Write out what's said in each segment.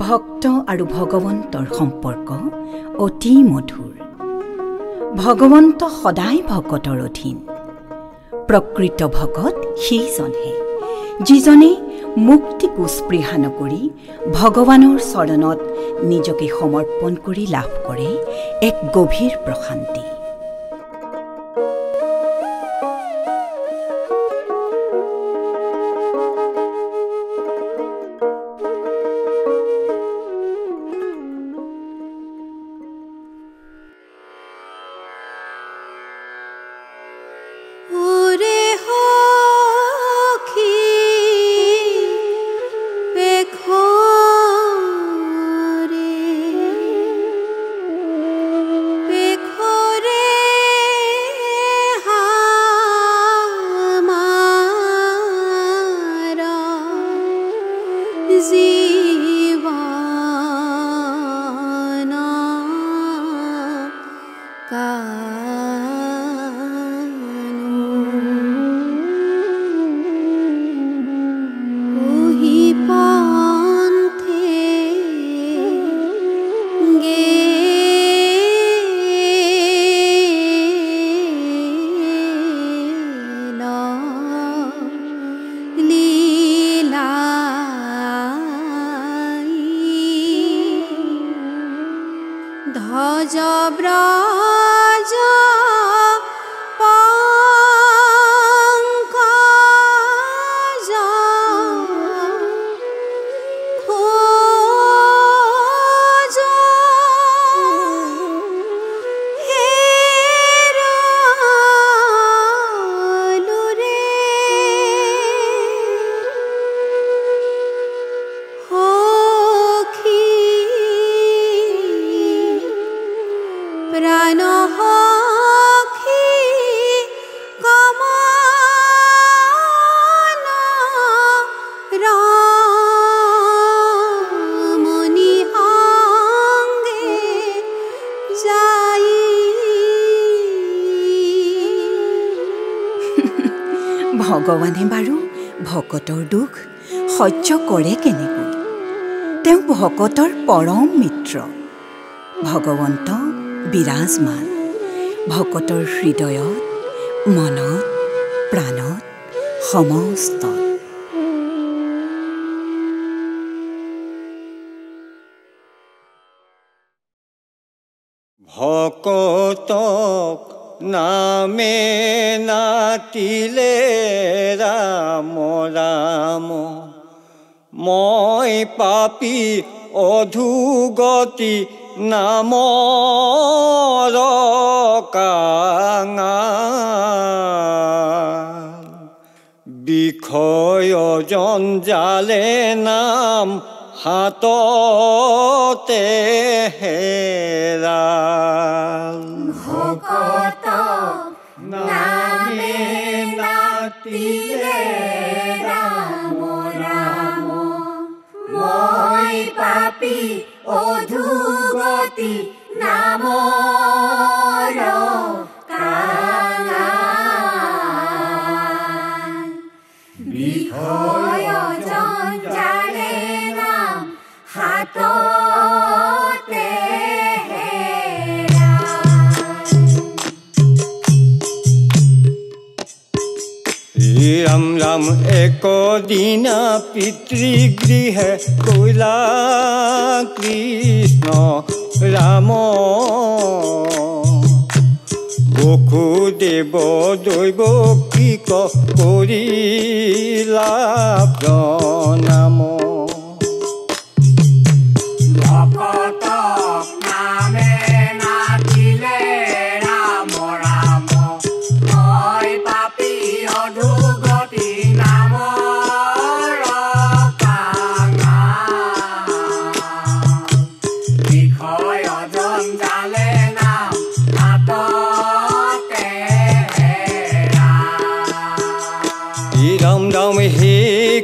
ভক্ত আৰু ভগৱন্তৰ সম্পৰ্ক অতি মধুৰ। ভগৱন্ত সদায় ভকতৰ অধীন। প্ৰকৃত ভকত সেইজনহে যিজনে মুক্তিকো স্পৃহা নকৰি ভগৱানৰ চৰণত নিজকে সমৰ্পণ কৰি লাভ কৰে এক গভীৰ প্ৰশান্তি। ভগৱানে বাৰু ভকতৰ দুখ সহ্য কৰে কেনেকৈ? তেওঁ ভকতৰ পৰম মিত্ৰ। ভগৱন্ত বিৰাজমান ভকতৰ হৃদয়ত, মনত, প্ৰাণত, সমস্তত। ভকতক নামে নাতিলে ৰাম ৰাম, মই পাপী অধুগতি নামৰ কাঙাল। বিষয় জঞ্জালে নাম হাততে হেৰাল। ভকতক নামে নাতিলে ৰাম ৰাম, মই পাপী অধুগতি নামৰ কাঙাল। বিষয় জঞ্জালে নাম হাততে ৰাম ৰাম একদিনা পিতৃগৃহে কৈলা কৃষ্ণ ৰাম, বসুদেৱ দৈৱকীক কৰিলা প্ৰণাম। ভকতক নামে নাতিলে ৰাম ৰাম, মই পাপী অধুগতি নামৰ কাঙাল। বিষয় জঞ্জালে নাম হাততে হেৰাল। ৰাম ৰাম হে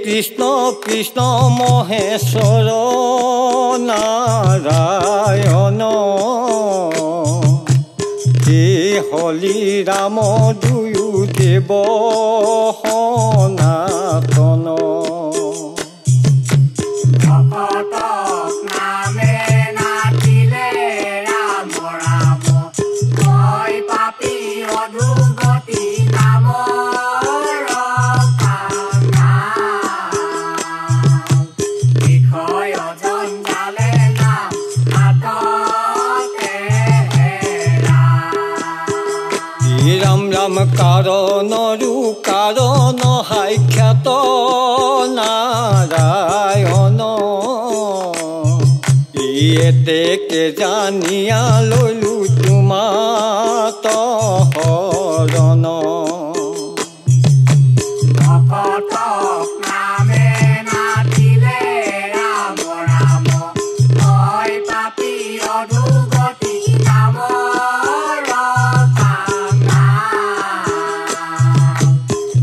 কৃষ্ণ কৃষ্ণ মহেশ্বৰ নাৰায়ণ, হে হলি ৰাম দুয়ো দেৱ সনাতন। ভকতক সাক্ষাৎ নাৰায়ণ এতেকে জানিয়া ললো তোমাত শৰণ ভকতক নামে নাতিলে ৰাম ৰাম মই পাপী অধুগতি নামৰ কাঙা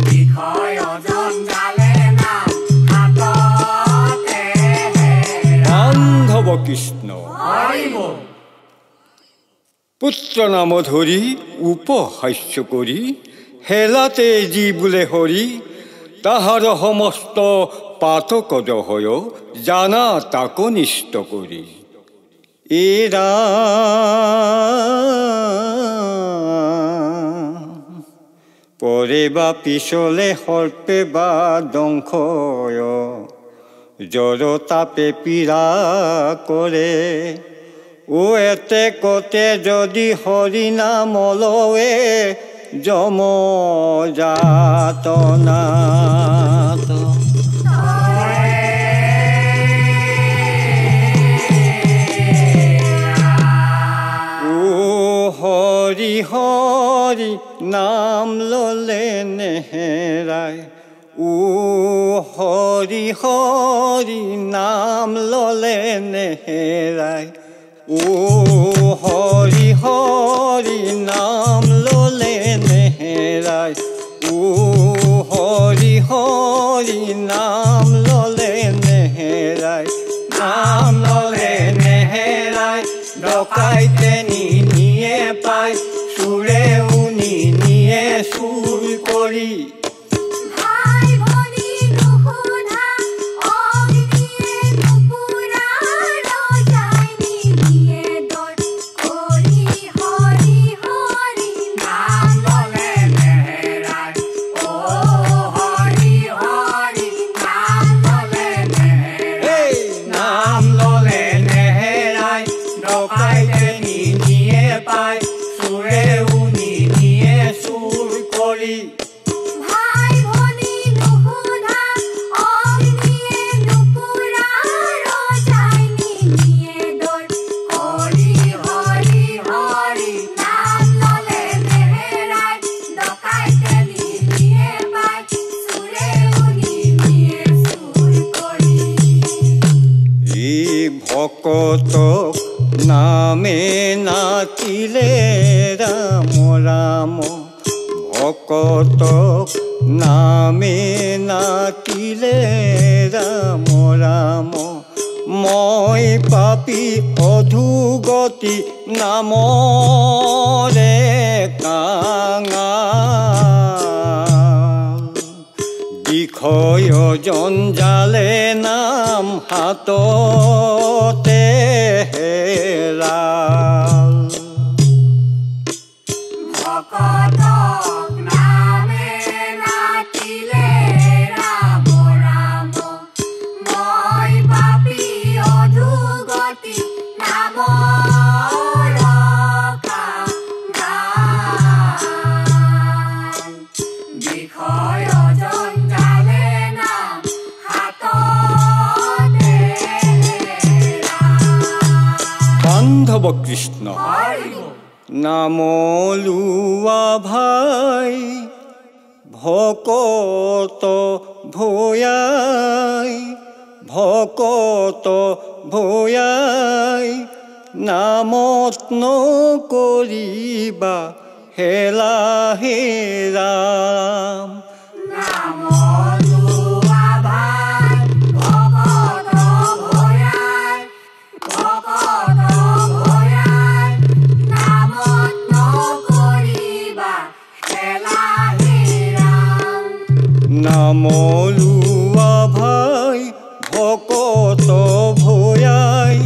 বিষয় জঞ্জালে নাম হাততে বান্ধৱ কৃষ্ণ হৰিব পুত্ৰ নাম ধৰি উপহাস্য কৰি হেলাতে যি বোলে হৰি তাহাৰ সমস্ত পাতকজ হয় জানা তাকো নিষ্ট কৰি এৰা পৰে বা পিছলে সৰ্পে বা দংশয় জ্বৰ তাপে পীড়া কৰে ও এতে কতে যদি হৰি নাম লৱে যম যাতনাত ও হৰি হৰি নাম ললে নেহেৰাই ও হৰি হৰি নাম ললে নেহেৰাই ও হৰি হৰি নাম ললে নেহেৰাই ও হৰি হৰি নাম ললে নেহেৰাই নাম ললে নেহেৰাই ডকাইতে নিয়ে পাই চুৰে উনি নিয়ে চুৰ কৰি ভাই ভনী নুশুনা অগ্নিয়ে নুপুৰা ৰজাই নিদিয়ে দৰ কৰি হৰি হৰি নাম ললে নেহেৰাই ও হৰি হৰি নাম ললে নেহেৰাই এই নাম ললে নেহেৰাই ডকাইতে নিয়ে পাই চুৰে উনি নিয়ে চুৰ কৰি ভাই ভনী নুশুনা অগ্নিয়ে নুপুৰা ৰজাই নিদিয়ে দৰ হৰি হৰি হৰি নাম ললে নেহেৰাই ডকাইতে নিদিয়ে পাই চুৰে উনি নিয়ে চুৰ কৰি এই ভকতক নামে নাতিলে ৰাম ৰাম ভকতক নামে নাতিলে ৰাম ৰাম মই পাপী অধুগতি নামৰে কাঙা বিষয় জঞ্জালে নাম হাততে হেৰাল ভকতক নামে নাতিলে ৰাম ৰাম মই পাপী অধুগতি নামৰ কাঙা বিষয় জঞ্জালে নাম হাততে বান্ধৱ কৃষ্ণ হৰিব নাম লোৱা ভাই ভকত ভয়াই ভকত ভয়াই নামত নকৰিবা হেলা হে ৰাম নাম লোৱা ভাই ভকত ভয়াই ভকত ভয়াই নামত নকৰিবা হেলা হে ৰাম নাম লোৱা ভাই ভকত ভয়াই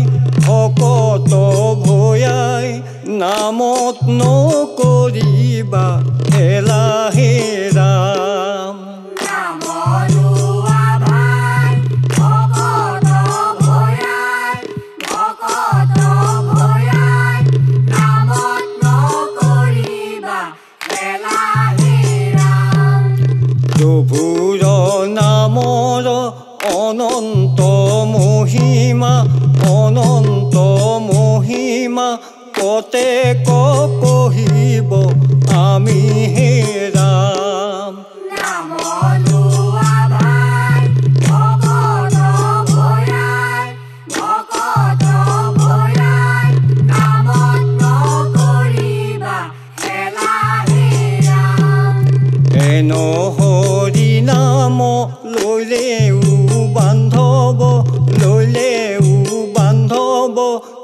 ভকত ভয়াই নামত নকৰিবা হেলা হে ৰাম নাম লোৱা ভাই ভকত ভয়াই ভকত ভয়াই নামত নকৰিবা হেলা হে ৰাম প্ৰভুৰ অনন্ত মহিমা অনন্ত মহিমা কতে কহিব আমি হে ৰাম নাম লোৱা ভাই ভকত ভয়াই ভকত ভয়াই নামত নকৰিবা হেলা হে ৰাম এন হৰি নাম ললেও বান্ধৱ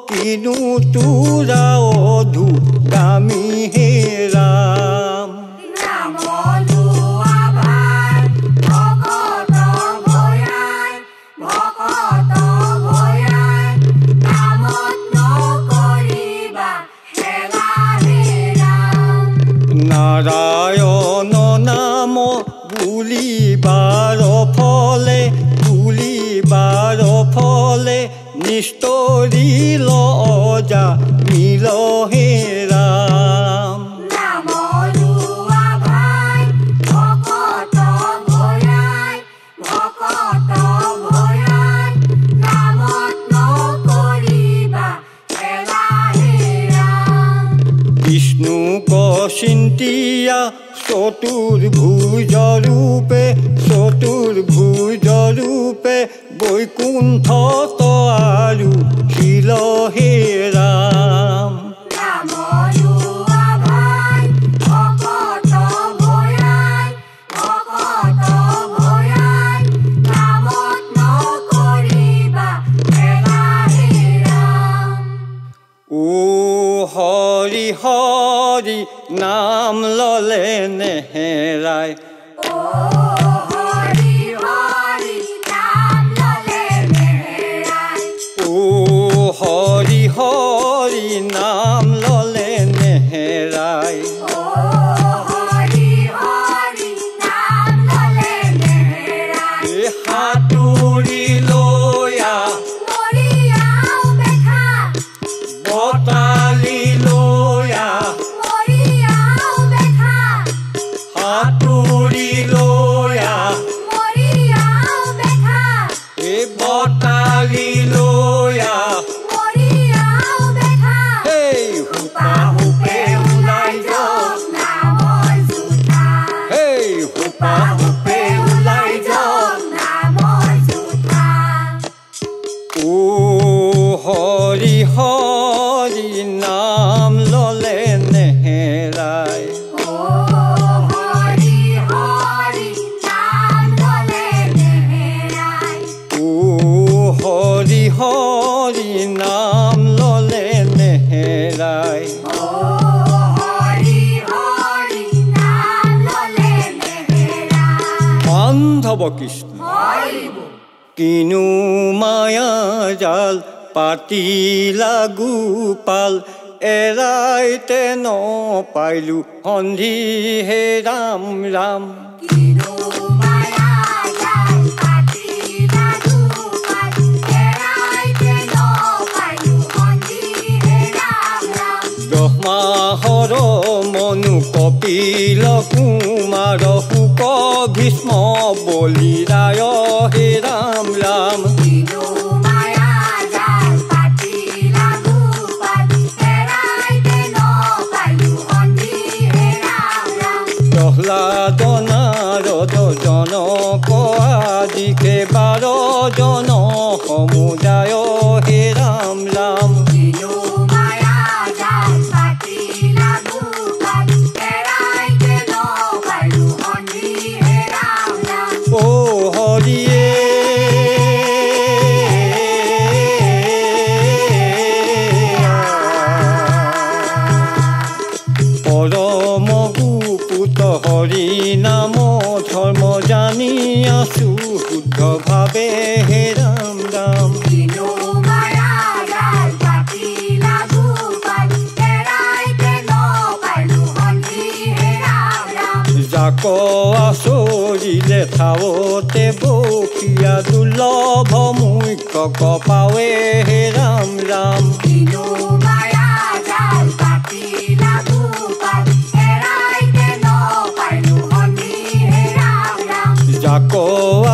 কিনো তোৰা অধুগামী হে ৰাম নাম লোৱা ভাই ভকত ভয়াই ভকত ভয়াই নামত নকৰিবা হেলা হে ৰাম নাৰায়ণ নাম বুলিবাৰ ফলে নিষ্ঠৰিল অজা মিল হে ৰাম নাম লোৱা ভাই ভকত ভয়াই ভকত ভয়াই নামত নকৰিবা হেলা হে ৰাম বিষ্ণুক চিন্তিয়া চতুৰ্ভুজ ৰূপে বৈকুণ্ঠত আৰু শিল হে ৰাম নাম লোৱা ভাই ভকত ভয়াই ভকত ভয়াই নামত নকৰিবা হেলা হে ৰাম ও হৰি হৰি নাম ললে নেহেৰাই ও হৰি হৰি নাম ললে নেহেৰাই ও হৰি হৰি নাম ললে নেহেৰাই ও হৰি হৰি নাম ললে নেহেৰাই সাঁতুৰি লৈ মৰিয়াও বেঠা বতালি লৈ মৰিয়াও বেঠা সাঁতুৰি লৈ মৰিয়াও বেঠা বতালি লৈ মৰিয়াও বেঠা সেই হুপা হুপে ওলাই যাওক নামৰ জোঠা সেই হুপা হুপে ওলাই যাওক নামৰ জোঠা ও হৰি হৰি নাম ললে নেহেৰাই ও হৰি হৰি নাম ললে নেহেৰাই ও হৰি হৰি নাম ললে নেহেৰাই ও হৰি হৰি নাম ললে নেহেৰাই বান্ধৱ কৃষ্ণ হৰিব কিনো মায়া জাল পাতিলা গোপাল এৰাইতে নপাইলো সন্ধি হে ৰাম ৰাম কিনো মায়া জাল পাতিলা গোপাল এৰাইতে নপাইলো সন্ধি হে ৰাম ৰাম ব্ৰহ্মাহৰ মনু কপিল কুমাৰ শুক ভীষ্ম বলিৰায় হে ৰাম ৰাম কিনো মায়া জাল পাতিলা গোপাল এৰাইতে নপাইলো সন্ধি হে ৰাম ৰাম প্ৰহ্লাদ নাৰদ জনক আদি কেইবাৰজন সমুদায় হে ৰাম ৰাম কিনো মায়া জাল পাতিলা গোপাল এৰাইতে নপাইলো সন্ধি হে ৰাম ৰাম ও হৰিয়ে পৰম গুপুত হৰি নাম ধৰ্ম জানি আছো শুদ্ধভাৱে হে ৰাম ৰাম কিনো মায়া জাল পাতিলা গোপাল এৰাইতে নপাইলো সন্ধি হে ৰাম ৰাম যাক আচৰিলে থাৱতে বকিয়া দুৰ্লভ মুখ্য কপাৱে হে ৰাম ৰাম কিনো মায়া জাল পাতিলা গোপাল এৰাইতে নপাইলো সন্ধি হে ৰাম ৰাম যাক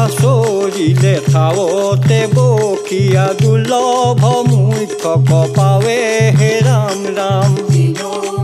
আচৰিলে আচৰিলে থাৱতে বকিয়া দুৰ্লভ মুখ্য কপাৱে হে ৰাম ৰাম দিনো